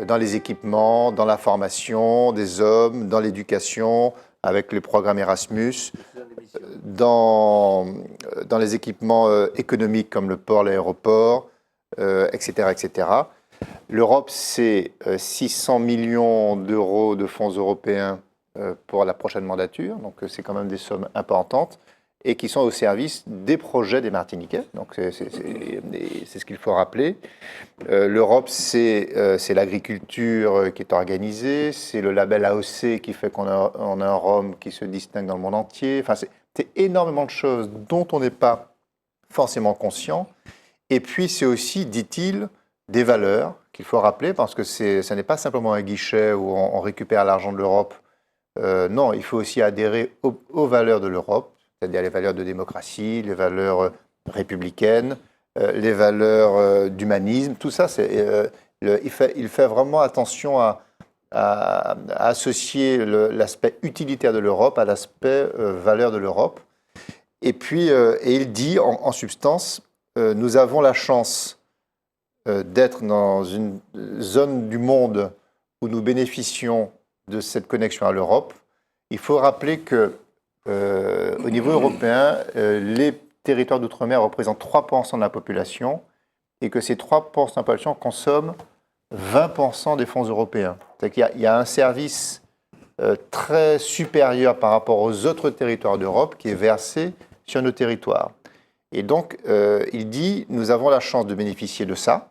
Dans les équipements, dans la formation des hommes, dans l'éducation, avec les programmes Erasmus, dans les équipements économiques comme le port, l'aéroport, etc., etc. L'Europe, c'est 600 millions d'euros de fonds européens pour la prochaine mandature, donc c'est quand même des sommes importantes, et qui sont au service des projets des Martiniquais. Donc c'est ce qu'il faut rappeler. L'Europe, c'est l'agriculture qui est organisée, c'est le label AOC qui fait qu'on a un rhum qui se distingue dans le monde entier. Enfin, c'est énormément de choses dont on n'est pas forcément conscient. Et puis c'est aussi, dit-il, des valeurs qu'il faut rappeler, parce que ce n'est pas simplement un guichet où on récupère l'argent de l'Europe. Non, il faut aussi adhérer aux valeurs de l'Europe, c'est-à-dire les valeurs de démocratie, les valeurs républicaines, les valeurs d'humanisme. Tout ça, il fait vraiment attention à associer l'aspect utilitaire de l'Europe à l'aspect valeur de l'Europe. Et puis, il dit, en substance, nous avons la chance d'être dans une zone du monde où nous bénéficions de cette connexion à l'Europe. Il faut rappeler que au niveau européen, les territoires d'outre-mer représentent 3% de la population et que ces 3% de la population consomment 20% des fonds européens. C'est-à-dire qu'il y a un service très supérieur par rapport aux autres territoires d'Europe qui est versé sur nos territoires. Et donc, il dit, nous avons la chance de bénéficier de ça.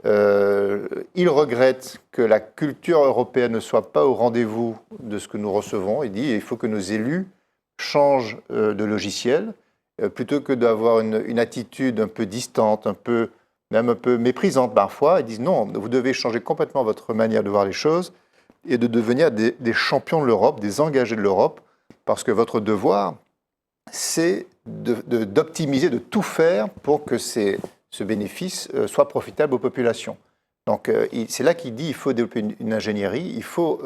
Il regrette que la culture européenne ne soit pas au rendez-vous de ce que nous recevons. Il dit, il faut que nos élus changent de logiciel, plutôt que d'avoir une attitude un peu distante, même un peu méprisante parfois. Ils disent, non, vous devez changer complètement votre manière de voir les choses et de devenir des champions de l'Europe, des engagés de l'Europe, parce que votre devoir, c'est d'optimiser, de tout faire pour que ce bénéfice soit profitable aux populations. Donc c'est là qu'il dit qu'il faut développer une ingénierie, il faut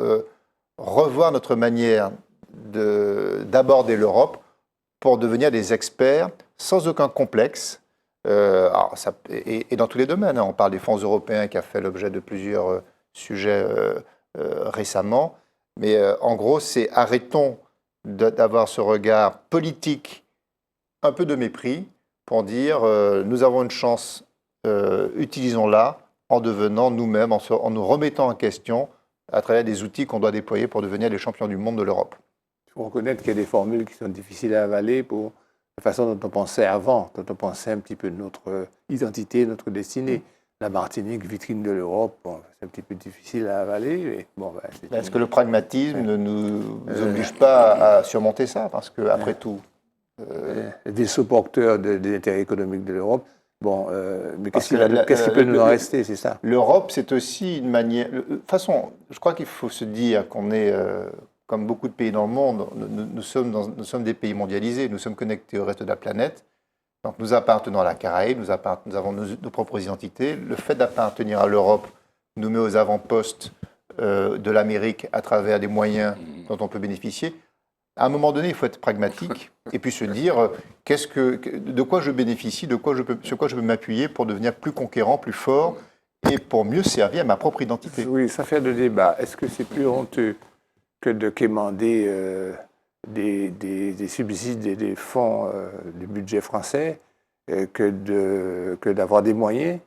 revoir notre manière d'aborder l'Europe pour devenir des experts sans aucun complexe. Et dans tous les domaines, hein. On parle des fonds européens qui a fait l'objet de plusieurs sujets récemment. Mais en gros, c'est arrêtons d'avoir ce regard politique, un peu de mépris, pour dire nous avons une chance, utilisons-la en devenant nous-mêmes, en nous remettant en question à travers des outils qu'on doit déployer pour devenir les champions du monde de l'Europe. Il faut reconnaître qu'il y a des formules qui sont difficiles à avaler pour la façon dont on pensait avant, dont on pensait un petit peu notre identité, notre destinée. La Martinique, vitrine de l'Europe, bon, c'est un petit peu difficile à avaler. Mais bon, est-ce que le pragmatisme ne nous oblige pas à surmonter ça? Parce qu'après tout... Des sous-porteurs des intérêts économiques de l'Europe. Bon, mais qu'est-ce qui peut nous en rester, c'est ça? L'Europe, c'est aussi une manière... De toute façon, je crois qu'il faut se dire qu'on est, comme beaucoup de pays dans le monde, nous sommes des pays mondialisés, nous sommes connectés au reste de la planète. Donc nous appartenons à la Caraïbe, nous avons nos propres identités. Le fait d'appartenir à l'Europe nous met aux avant-postes de l'Amérique à travers des moyens dont on peut bénéficier. À un moment donné, il faut être pragmatique et puis se dire de quoi je bénéficie, sur quoi je peux m'appuyer pour devenir plus conquérant, plus fort et pour mieux servir à ma propre identité. Oui, ça fait de débat. Est-ce que c'est plus honteux que de quémander des subsides et des fonds du budget français que d'avoir des moyens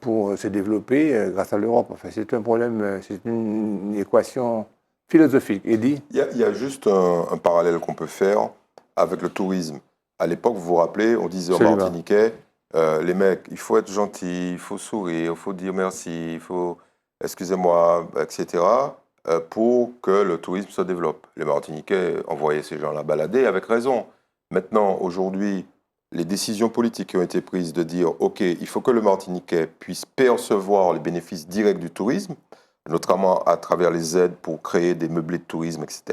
pour se développer grâce à l'Europe? Enfin, c'est un problème, c'est une équation philosophique. Eddy? Il y a juste un parallèle qu'on peut faire avec le tourisme. À l'époque, vous vous rappelez, on disait aux Martiniquais, les mecs, il faut être gentil, il faut sourire, il faut dire merci, il faut, excusez-moi, etc., pour que le tourisme se développe. Les Martiniquais envoyaient ces gens-là balader avec raison. Maintenant, aujourd'hui, les décisions politiques qui ont été prises de dire, OK, il faut que le Martiniquais puisse percevoir les bénéfices directs du tourisme, notamment à travers les aides pour créer des meublés de tourisme, etc.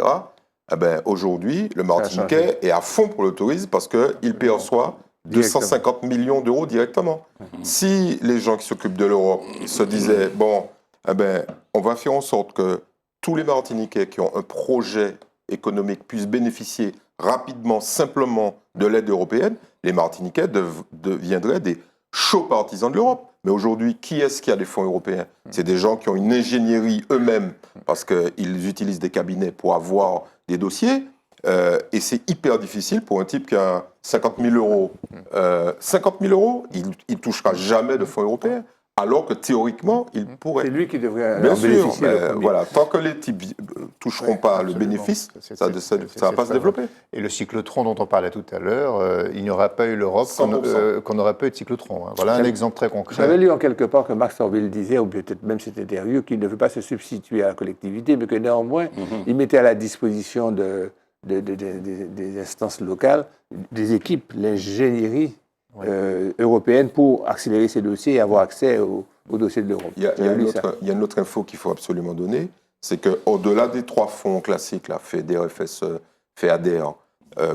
Eh ben, aujourd'hui, le Martiniquais est à fond pour le tourisme parce qu'il perçoit 250 millions d'euros directement. Si les gens qui s'occupent de l'Europe se disaient, bon, eh ben, on va faire en sorte que tous les Martiniquais qui ont un projet économique puissent bénéficier rapidement, simplement de l'aide européenne, les Martiniquais deviendraient des chauds partisans de l'Europe. Mais aujourd'hui, qui est-ce qui a des fonds européens? C'est des gens qui ont une ingénierie eux-mêmes parce qu'ils utilisent des cabinets pour avoir des dossiers. Et c'est hyper difficile pour un type qui a 50 000 euros. 50 000 euros, il ne touchera jamais de fonds européens. Alors que théoriquement, il pourrait. C'est lui qui devrait Bien en bénéficier. sûr, voilà, tant que les types ne toucheront pas le bénéfice, ça ne va pas se développer. Et le cyclotron dont on parlait tout à l'heure, il n'y aurait pas eu l'Europe qu'on n'aurait pas eu de cyclotron. Hein. Voilà un exemple très concret. J'avais lu en quelque part que Max Orville disait, ou peut-être même c'était Derieux, qu'il ne veut pas se substituer à la collectivité, mais que néanmoins, il mettait à la disposition des instances locales, des équipes, l'ingénierie européenne pour accélérer ces dossiers et avoir accès aux dossiers de l'Europe. Il y a une autre info qu'il faut absolument donner, c'est qu'au-delà des 3 fonds classiques, là, FEDER, FSE, FEADER,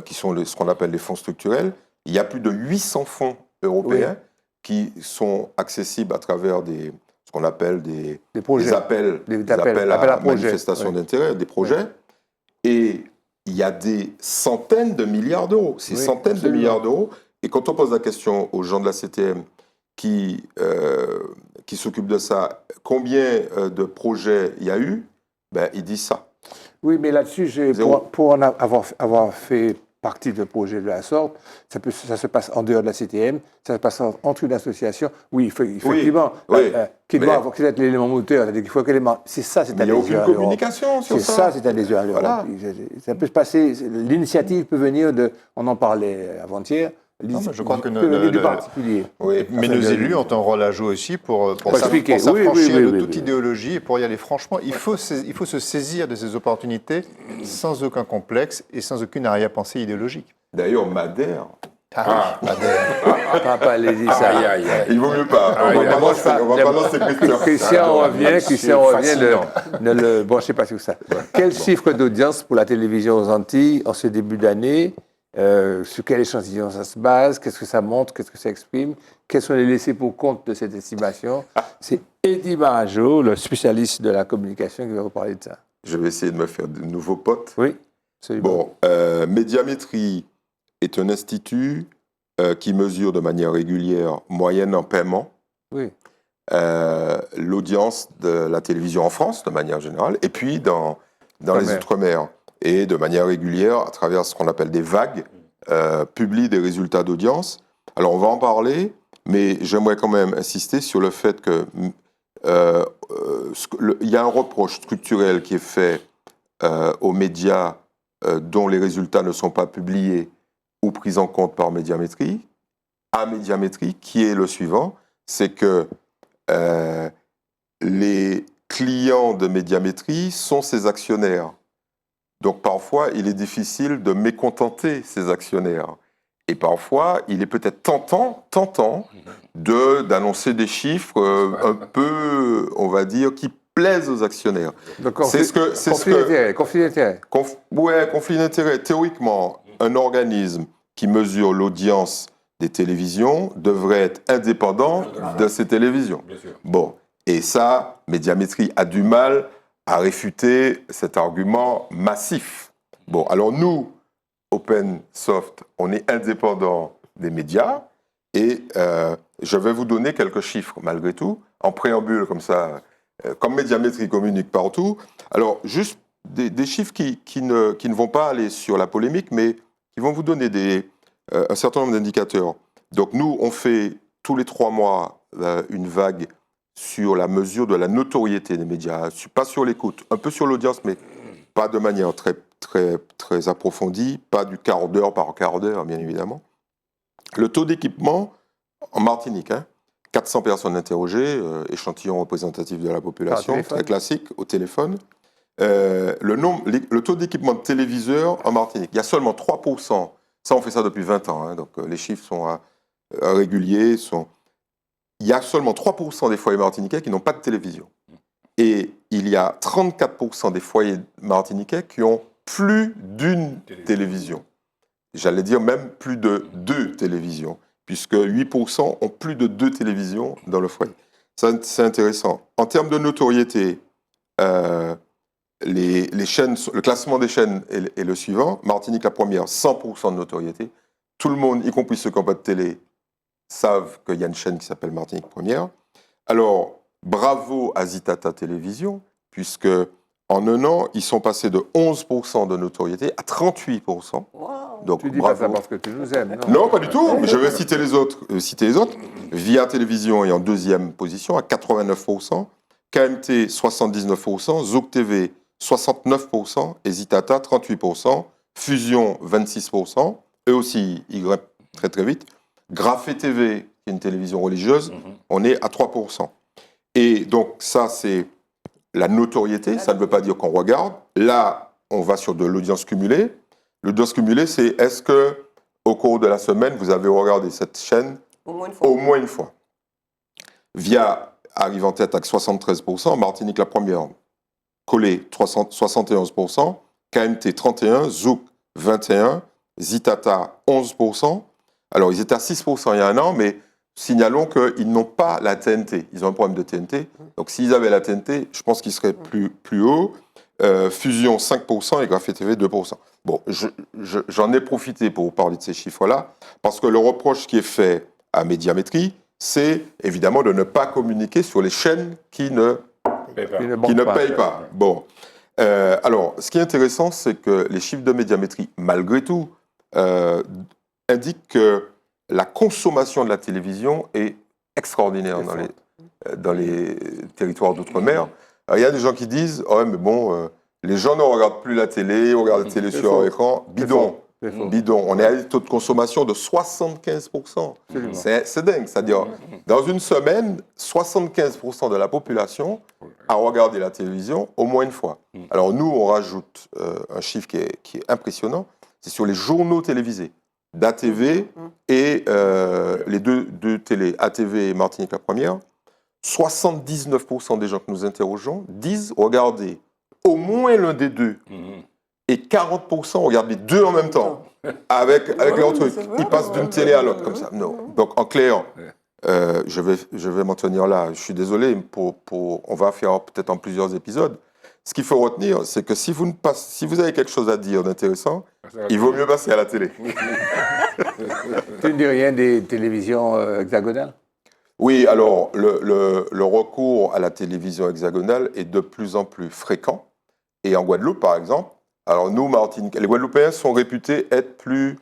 qui sont ce qu'on appelle les fonds structurels, il y a plus de 800 fonds européens qui sont accessibles à travers ce qu'on appelle des appels à manifestation d'intérêt, des projets. Et il y a des centaines de milliards d'euros. Ces centaines de milliards d'euros. Et quand on pose la question aux gens de la CTM qui s'occupent de ça, combien de projets il y a eu, ben, ils disent ça. Oui, mais là-dessus, pour en avoir fait partie de projets de la sorte. Ça se passe en dehors de la CTM, ça se passe entre une association. Oui, effectivement, qui doit être l'élément moteur. C'est-à-dire qu'il faut que c'est ça, c'est il n'y a aucune communication sur ça. C'est ça, c'est adhésion à l'Europe. Voilà. Ça peut se passer, l'initiative peut venir de, on en parlait avant-hier, je crois que du particulier. Mais nos élus ont un rôle à jouer aussi pour s'affranchir de toute idéologie et pour y aller franchement. Il faut se saisir de ces opportunités sans aucun complexe et sans aucune arrière-pensée idéologique. D'ailleurs, Madère. Papa, allez-y, ça. Il vaut mieux pas. On va pas lancer Christian revient. Bon, je sais pas sur ça. Quel chiffre d'audience pour la télévision aux Antilles en ce début d'année? Sur quel échantillon ça se base? Qu'est-ce que ça montre? Qu'est-ce que ça exprime? Quels sont les laissés pour compte de cette estimation? C'est Eddie Barajo, le spécialiste de la communication, qui va vous parler de ça. Je vais essayer de me faire de nouveaux potes. Oui, absolument. Bon, Médiamétrie est un institut qui mesure de manière régulière, moyenne en paiement, l'audience de la télévision en France, de manière générale, et puis dans les Outre-mer. Et de manière régulière, à travers ce qu'on appelle des vagues, publie des résultats d'audience. Alors, on va en parler, mais j'aimerais quand même insister sur le fait que il y a un reproche structurel qui est fait aux médias dont les résultats ne sont pas publiés ou pris en compte par Médiamétrie, à Médiamétrie, qui est le suivant, c'est que les clients de Médiamétrie sont ses actionnaires. Donc parfois, il est difficile de mécontenter ses actionnaires. Et parfois, il est peut-être tentant d'annoncer des chiffres un peu, on va dire, qui plaisent aux actionnaires. Conflit d'intérêt. Conflit d'intérêt. Théoriquement, un organisme qui mesure l'audience des télévisions devrait être indépendant de ces télévisions. Bon, et ça, Médiamétrie a du mal à réfuter cet argument massif. Bon, alors nous, OpenSoft, on est indépendant des médias et je vais vous donner quelques chiffres malgré tout, en préambule comme ça, comme Médiamétrie communique partout. Alors, juste des chiffres qui ne vont pas aller sur la polémique, mais qui vont vous donner un certain nombre d'indicateurs. Donc nous, on fait tous les 3 mois une vague sur la mesure de la notoriété des médias, pas sur l'écoute, un peu sur l'audience, mais pas de manière très, très, très approfondie, pas du quart d'heure par quart d'heure, bien évidemment. Le taux d'équipement en Martinique, 400 personnes interrogées, échantillon représentatif de la population, très classique, au téléphone. Le taux d'équipement de téléviseurs en Martinique, il y a seulement 3%. Ça, on fait ça depuis 20 ans, donc les chiffres sont réguliers, Il y a seulement 3% des foyers martiniquais qui n'ont pas de télévision. Et il y a 34% des foyers martiniquais qui ont plus d'une télévision. J'allais dire même plus de 2 télévisions, puisque 8% ont plus de 2 télévisions dans le foyer. Ça, c'est intéressant. En termes de notoriété, les chaînes, le classement des chaînes est le suivant. Martinique, la première, 100% de notoriété. Tout le monde, y compris ceux qui n'ont pas de télé, savent qu'il y a une chaîne qui s'appelle Martinique Première. Alors, bravo à Zitata Télévision, puisque en un an, ils sont passés de 11% de notoriété à 38%. Wow. Donc, tu dis bravo. Pas ça parce que tu nous aimes, non? Non, pas du tout. Je vais citer les autres. Via Télévision est en 2e position à 89%, KMT 79%, Zouk TV 69% et Zitata 38%, Fusion 26%, eux aussi ils grimpent très très vite. Grafé TV, qui est une télévision religieuse, on est à 3%. Et donc ça, c'est la notoriété, ça ne veut pas dire qu'on regarde. Là, on va sur de l'audience cumulée. L'audience cumulée, c'est est-ce que au cours de la semaine, vous avez regardé cette chaîne au moins une fois. Via arrive en tête avec 73%, Martinique la première, collée 71%, KMT 31%, Zouk 21%, Zitata 11%. Alors, ils étaient à 6% il y a un an, mais signalons qu'ils n'ont pas la TNT. Ils ont un problème de TNT. Donc, s'ils avaient la TNT, je pense qu'ils seraient plus hauts. Fusion 5% et Grafé TV 2%. Bon, j'en ai profité pour vous parler de ces chiffres-là, parce que le reproche qui est fait à Médiamétrie, c'est évidemment de ne pas communiquer sur les chaînes qui ne payent pas. Bon. Alors, ce qui est intéressant, c'est que les chiffres de Médiamétrie, malgré tout, indique que la consommation de la télévision est extraordinaire dans les territoires d'outre-mer. Il y a des gens qui disent « Oh, mais bon, les gens ne regardent plus la télé, on regarde la télé sur leur écran. » Bidon. Bidon. On est à un taux de consommation de 75%. C'est dingue. C'est-à-dire, dans une semaine, 75% de la population a regardé la télévision au moins une fois. Alors nous, on rajoute un chiffre qui est impressionnant, c'est sur les journaux télévisés, d'ATV et les deux télés, ATV et Martinique la Première. 79% des gens que nous interrogeons disent regarder au moins l'un des deux. Et 40% regardent les deux en même temps, avec leur truc. Ils passent d'une télé à l'autre, comme ça. Non. Donc, en clair, je vais m'en tenir là. Je suis désolé, on va faire peut-être en plusieurs épisodes. Ce qu'il faut retenir, c'est que si vous avez quelque chose à dire d'intéressant, il vaut mieux passer à la télé. Tu ne dis rien des télévisions hexagonales? Oui, alors, le recours à la télévision hexagonale est de plus en plus fréquent. Et en Guadeloupe, par exemple, alors nous, les Guadeloupéens sont réputés être plus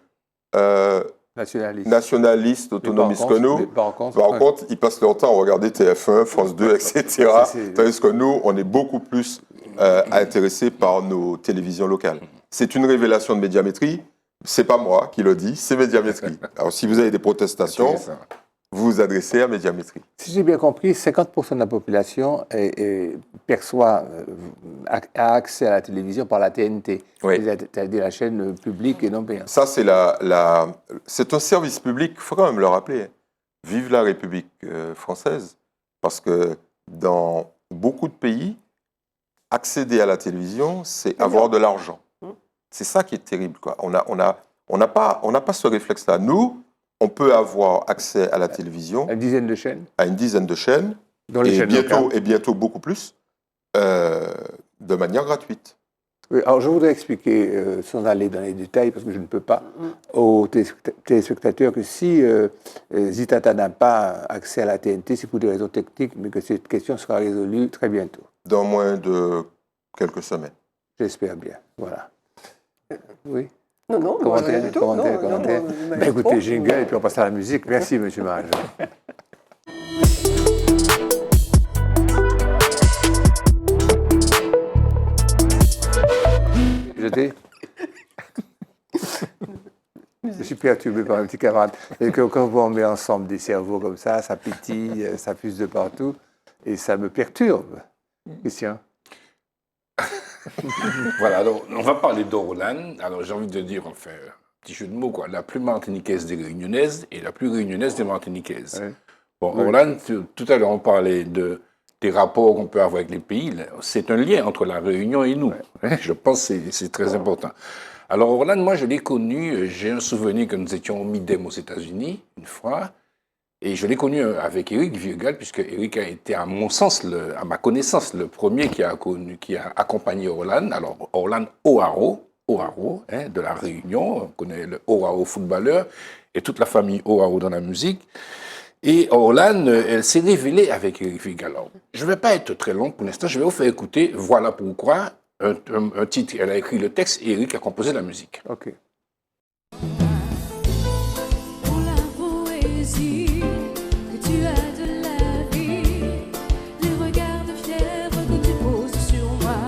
nationalistes, autonomistes que nous. Par contre, ils passent leur temps à regarder TF1, France 2, etc. Tandis que nous, on est beaucoup plus intéressés par nos télévisions locales. C'est une révélation de Médiamétrie. C'est pas moi qui le dis, c'est Médiamétrie. Alors si vous avez des protestations, vous vous adressez à Médiamétrie. Si j'ai bien compris, 50% de la population perçoit, a accès à la télévision par la TNT, c'est-à-dire la chaîne publique et non payante. Ça, c'est c'est un service public, il faut quand même le rappeler. Vive la République française, parce que dans beaucoup de pays, accéder à la télévision, c'est avoir de l'argent. C'est ça qui est terrible, quoi. On n'a pas ce réflexe-là. Nous, on peut avoir accès à la télévision. À une dizaine de chaînes. À une dizaine de chaînes. Dans les chaînes locales. Et bientôt beaucoup plus, de manière gratuite. Oui, alors je voudrais expliquer, sans aller dans les détails, parce que je ne peux pas, aux téléspectateurs que si Zitata n'a pas accès à la TNT, c'est pour des raisons techniques, mais que cette question sera résolue très bientôt. Dans moins de quelques semaines. J'espère bien. Voilà. Oui. Non, commentaire. Ben, écoutez, jingle et puis on passe à la musique. Merci, monsieur Marage. Je suis perturbé par un petit camarade. Et que quand on met ensemble des cerveaux comme ça pétille, ça fuse de partout, et ça me perturbe. Christian. Voilà, alors on va parler d'Orlan. Alors j'ai envie de dire, enfin, un petit jeu de mots, quoi. La plus martiniquaise des réunionnaises et la plus réunionnaise des martiniquaises. Ouais. Bon, Orlan, tout à l'heure on parlait des rapports qu'on peut avoir avec les pays. C'est un lien entre la Réunion et nous. Ouais. Je pense que c'est très important. Alors Orlan, moi je l'ai connu, j'ai un souvenir que nous étions au Midem aux États-Unis une fois. Et je l'ai connu avec Éric Virgal, puisque Éric a été, à mon sens, à ma connaissance, le premier qui a accompagné Orlan. Alors, Orlan O'Haro, de la Réunion, on connaît le O'Haro footballeur, et toute la famille O'Haro dans la musique. Et Orlan, elle s'est révélée avec Éric Virgal. Alors, je ne vais pas être très long pour l'instant, je vais vous faire écouter « Voilà pourquoi », un titre, elle a écrit le texte, et Éric a composé la musique. Ok. Pour la poésie. Tu as de la vie, les regards de fièvre que tu poses sur moi,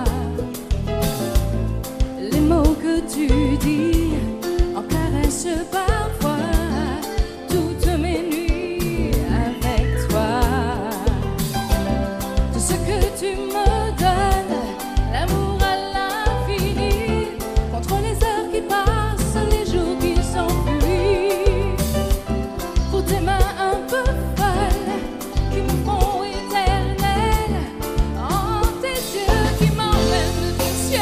les mots que tu dis en caresse parfois, toutes mes nuits avec toi. Tout ce que tu me donnes, l'amour à l'infini, contre les heures qui passent, les jours qui s'enfuient, pour tes mains un peu qui me font éternel, en tes yeux qui m'emmènent du ciel.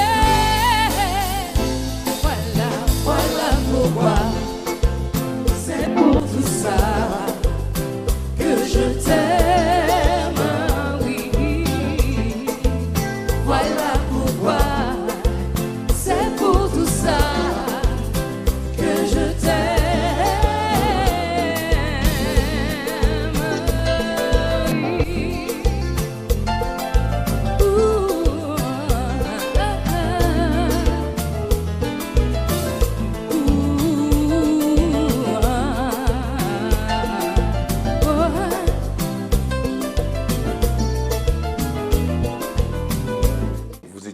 Voilà pourquoi c'est pour tout ça que je t'aime, oui. Voilà pourquoi c'est pour tout ça que je t'aime.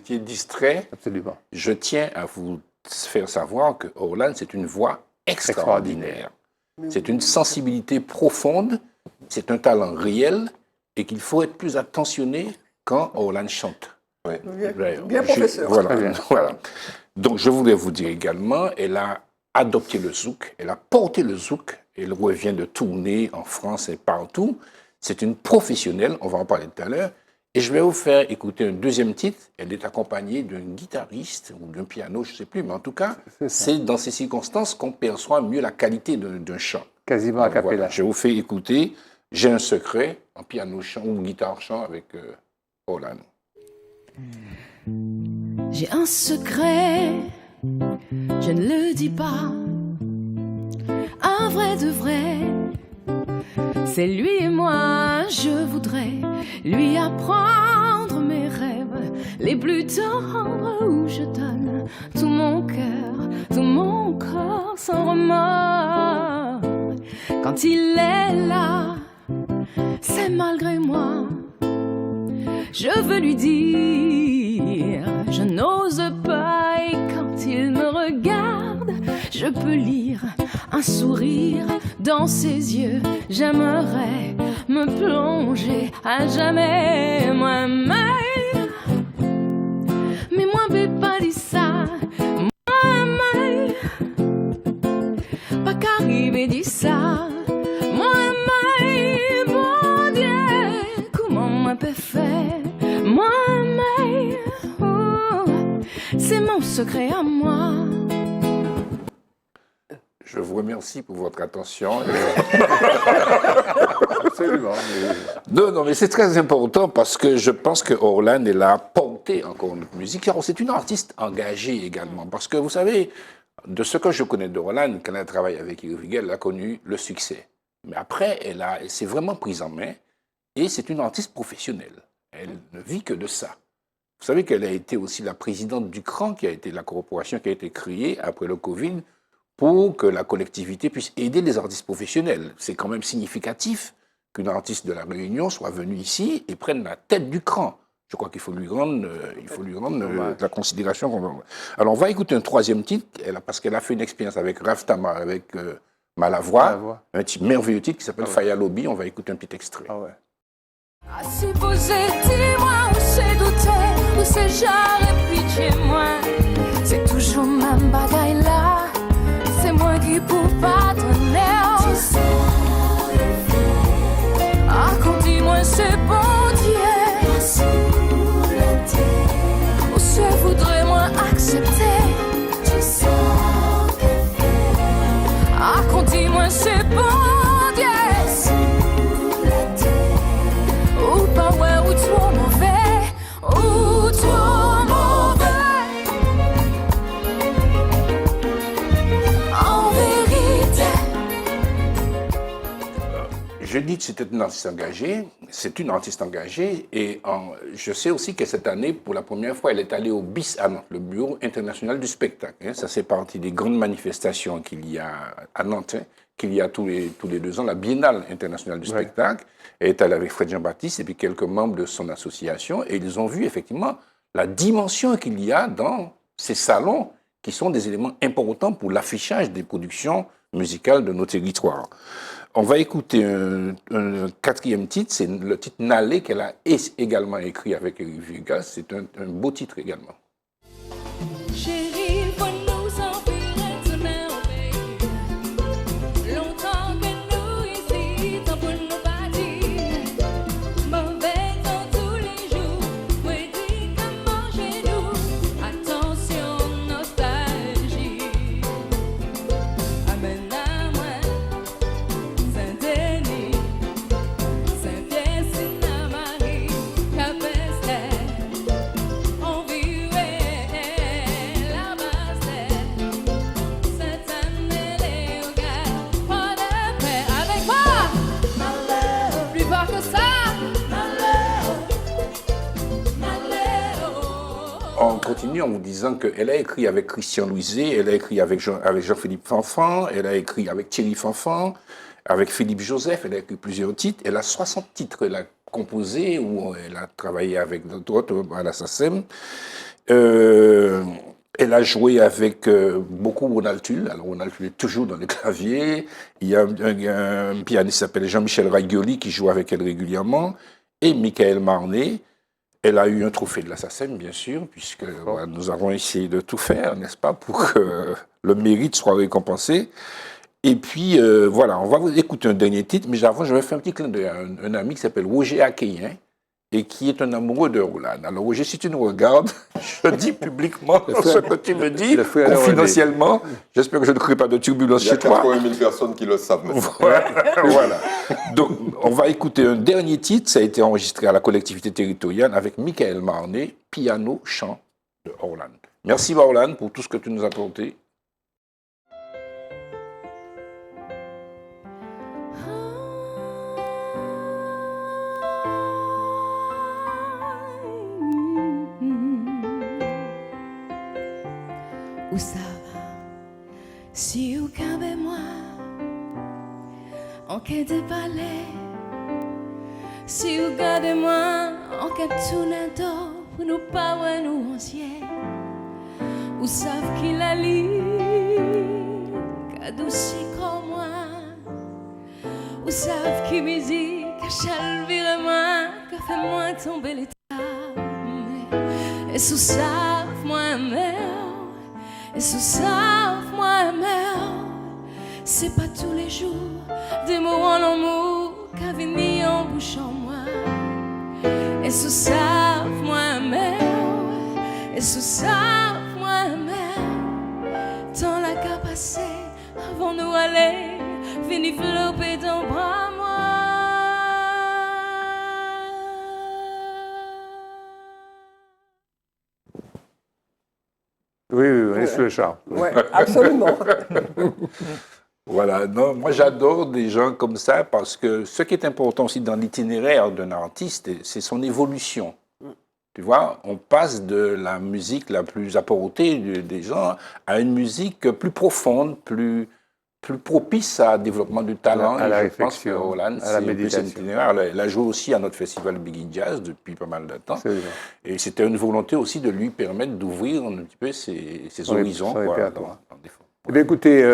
étiez distrait, Absolument. je tiens à vous faire savoir que Orlan, c'est une voix extraordinaire. C'est une sensibilité profonde, c'est un talent réel et qu'il faut être plus attentionné quand Orlan chante. Ouais. Bien professeur. Voilà, Très bien. voilà. Donc, je voulais vous dire également, elle a adopté le zouk, elle a porté le zouk, elle revient de tourner en France et partout. C'est une professionnelle, on va en parler tout à l'heure. Et je vais vous faire écouter un deuxième titre. Elle est accompagnée d'un guitariste ou d'un piano, je ne sais plus, mais en tout cas, c'est dans ces circonstances qu'on perçoit mieux la qualité d'un chant. Quasiment a Donc, voilà, cappella. je vous fais écouter J'ai un secret en piano-chant ou guitare-chant avec Orlan. J'ai un secret, je ne le dis pas. Un vrai de vrai, c'est lui et moi. Je voudrais lui apprendre mes rêves les plus tendres, où je donne tout mon cœur, tout mon corps sans remords. Quand il est là, c'est malgré moi. Je veux lui dire, je n'ose pas, et quand il me regarde, je peux lire un sourire dans ses yeux. J'aimerais me plonger à jamais moi-même. Mais moi, pas dit ça, moi-même. Pas qu'arriver dit ça, moi-même. Mon Dieu, comment moi peux faire? Moi-même, oh, c'est mon secret à moi. Je vous remercie pour votre attention. Absolument. Non, mais c'est très important parce que je pense que Orlan, elle a porté encore notre musique. Alors, c'est une artiste engagée également parce que vous savez, de ce que je connais d'Orlan, quand elle travaille avec Yves Riguel, elle a connu le succès. Mais après, elle s'est vraiment prise en main et c'est une artiste professionnelle. Elle ne vit que de ça. Vous savez qu'elle a été aussi la présidente du CRAN, qui a été la corporation qui a été créée après le Covid pour que la collectivité puisse aider les artistes professionnels. C'est quand même significatif qu'une artiste de la Réunion soit venue ici et prenne la tête du CRAN. Je crois qu'il faut lui rendre, la considération qu'on va. Alors, on va écouter un troisième titre, parce qu'elle a fait une expérience avec Raf Tamar, avec Malavoie, un titre merveilleux titre qui s'appelle Faya Lobby. On va écouter un petit extrait. Ah ouais. À supposer, dis-moi où c'est douter, où c'est j'aurais pitié moi. C'est toujours ma bagaille là, c'est moi qui pour pas donner. Ah, quand dis-moi c'est bon Dieu, où c'est voudrais moi accepter. Ah, quand dis-moi c'est bon Dieu. Ou pas ouais, ou trop mauvais, ou trop mauvais. En vérité. Je dis que c'était une artiste engagée, c'est une artiste engagée, et je sais aussi que cette année, pour la première fois, elle est allée au BIS à Nantes, le Bureau international du spectacle. Hein. Ça, c'est partie des grandes manifestations qu'il y a à Nantes, hein, qu'il y a tous les 2 ans, la Biennale internationale du spectacle. Elle est allée avec Fred Jean-Baptiste et puis quelques membres de son association, et ils ont vu effectivement la dimension qu'il y a dans ces salons, qui sont des éléments importants pour l'affichage des productions musicales de nos territoires. On va écouter un quatrième titre, c'est le titre Nalé qu'elle a également écrit avec Eric Viegas. C'est un beau titre également. Chérie, faut nous enfuir de merveille. Longtemps que nous ici, tant pour nous bâtir. Mauvais dans tous les jours, oui, dis comment chez nous. Attention, nostalgie. Amène à moi, Saint-Denis, Saint-Pierre, Saint-Marie, Capestel. On vivait la base cette année, les regards, pas de paix avec moi. Malheur, plus fort que ça. Malheur, malheur. On continue en vous disant qu'elle a écrit avec Christian Louiset, elle a écrit avec Jean-Philippe Fanfan, elle a écrit avec Thierry Fanfan, avec Philippe Joseph, elle a écrit plusieurs titres. Elle a 60 titres, elle a composé, où elle a travaillé avec d'autres à la SACEM. Elle a joué avec beaucoup Ronald Tull. Alors Ronald Tull est toujours dans les claviers. Il y a un pianiste qui s'appelle Jean-Michel Ragioli qui joue avec elle régulièrement. Et Michael Marnet. Elle a eu un trophée de la SACEM, bien sûr, puisque voilà, nous avons essayé de tout faire, n'est-ce pas, pour que le mérite soit récompensé. Et puis, voilà, on va vous écouter un dernier titre, mais avant, je vais faire un petit clin d'œil à un ami qui s'appelle Roger Akeyen, et qui est un amoureux de Roland. Alors, Roger, si tu nous regardes, je dis publiquement ce que tu me dis, confidentiellement. J'espère que je ne crée pas de turbulence chez toi. Il y a 80 000 personnes qui le savent maintenant. Voilà. Donc, on va écouter un dernier titre. Ça a été enregistré à la collectivité territoriale avec Michael Marnet, piano, chant de Orlan. Merci, Orlan, pour tout ce que tu nous as apporté. Où ça va? Si vous avez moi, en quai de palais. Si vous gardez moi, en quai de tournado, pour nous pas nous anciens. Vous savez qu'il a lu, qu'adouci comme moi. Vous savez qu'il musique, qu'à chalvire moi, qu'a fait moi tomber l'état. Et sous ça, moi, mère. Et sous ça, moi, mère, c'est pas tous les jours des mots en l'amour qu'à venir en bouche en moi. Et sous ça, moi, mère, et sous ça, moi, mère, tant la qu'à passer avant nous aller, venir flopper dans bras moi. Oui, on est sur le charme. Oui, absolument. Voilà, non, moi j'adore des gens comme ça parce que ce qui est important aussi dans l'itinéraire d'un artiste, c'est son évolution. Tu vois, on passe de la musique la plus apportée des gens à une musique plus profonde, plus propice à développement du talent. À la Je réflexion, pense que Roland, à la méditation. Elle a joué aussi à notre festival Big in Jazz depuis pas mal de temps. Absolument. Et c'était une volonté aussi de lui permettre d'ouvrir un petit peu ses horizons. son répertoire. Dans des fois. Eh bien, écoutez,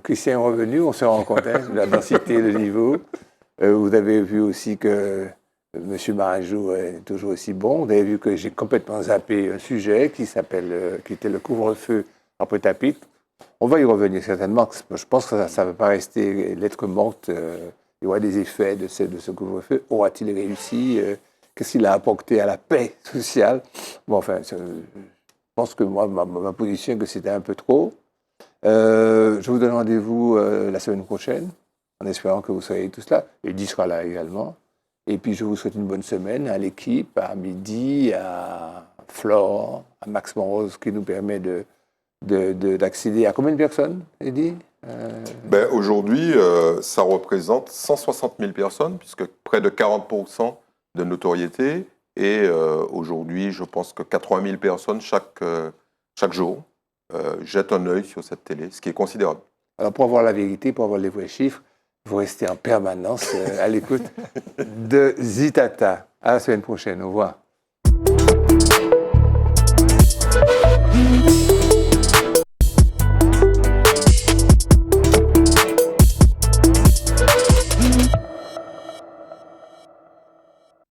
Christian est revenu, on se rend compte de la densité, le niveau. Vous avez vu aussi que M. Marajou est toujours aussi bon. Vous avez vu que j'ai complètement zappé un sujet qui était le couvre-feu à Pointe-à-Pitre. On va y revenir certainement. Je pense que ça ne va pas rester lettre morte. Il y aura des effets de ce couvre-feu. Aura-t-il réussi? Qu'est-ce qu'il a apporté à la paix sociale? Bon, enfin, je pense que moi, ma position est que c'était un peu trop. Je vous donne rendez-vous la semaine prochaine, en espérant que vous soyez tous là. Eddy sera là également. Et puis, je vous souhaite une bonne semaine à l'équipe, à Midi, à Flore, à Max Monrose, qui nous permet d'accéder à combien de personnes, Eddy? Aujourd'hui, ça représente 160 000 personnes, puisque près de 40% de notoriété. Et aujourd'hui, je pense que 80 000 personnes chaque jour jettent un œil sur cette télé, ce qui est considérable. Alors, pour avoir la vérité, pour avoir les vrais chiffres, vous restez en permanence à l'écoute de Zitata. À la semaine prochaine. Au revoir.